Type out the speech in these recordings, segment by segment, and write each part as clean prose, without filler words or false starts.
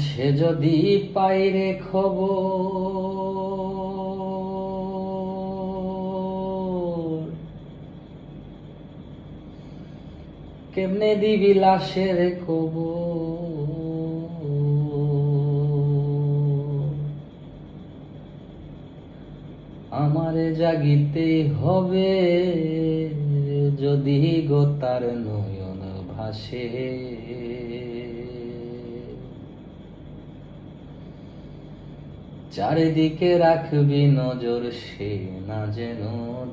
সে যদি পাইরে খবর, কেমনে দিবি লাশের খবর? আমারে জাগিতে হবে যদি গো তার নয়ন ভাসে। চারিদিকে রাখবি নজর, সে না যেন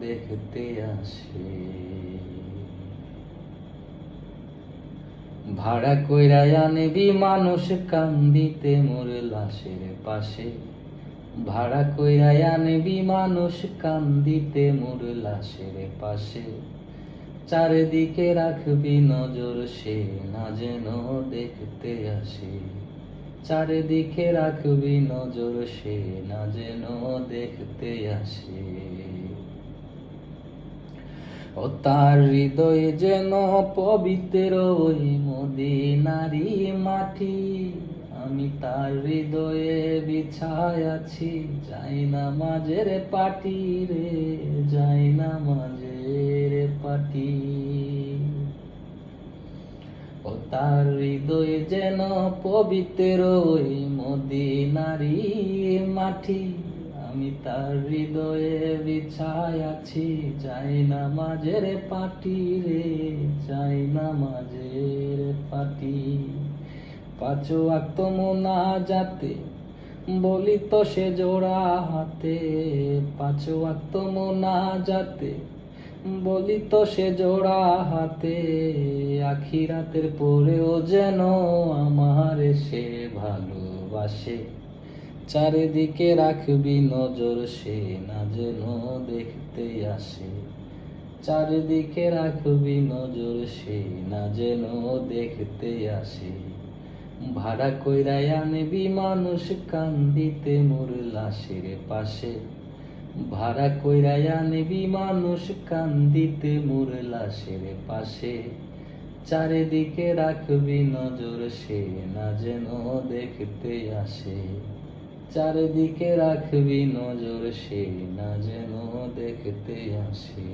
দেখতে আসে। ভাড়া কইরা আনবি মানুষ কান্দিতে মোর লাশের পাশে। ভাড়া কইরা আনবি মানুষ কান্দিতে মোর লাশের পাশে। চারিদিকে রাখবি নজর, সে না যেন দেখতে আসে। চারিদিকে রাখবি নজর, সে না যেন দেখতে আসে। ও তার হৃদয়ে যেন পবিত্র ওই মদিনারি মাটি। আমি তার হৃদয়ে বিছায় আছি যাই নামাজের পাটি রে, যাই নামাজের পাটি। ও তার হৃদয়ে যেন পবিত্র ওই মদিনারি মাটি। আমি তার হৃদয়ে বিছায় আছি যাই নামাজের পাটি রে, যাই নামাজের পাটি। পাঁচ ওয়াক্ত মুনাজাতে বলি তো সে জোড়া হাতে। পাঁচ ওয়াক্ত মুনাজাতে বলি তো সে জোড়া হাতে। আখিরাতের পরেও যেন আমার সে ভালোবাসে। চারিদিকে রাখবি নজর, সে না যেন দেখতে আসে। চারিদিকে রাখবি নজর, সে না যেন দেখতে আসে। ভাড়া কইরা আনবি মানুষ কান্দিতে মোর লাশের পাশে। ভাড়া কইরা আনবি মানুষ কান্দিতে মোর লাশের পাশে। চারিদিকে রাখবি নজর, সে না যেন দেখতে আসে। চারিদিকে রাখবি নজর, সে না যেন দেখতে আসে।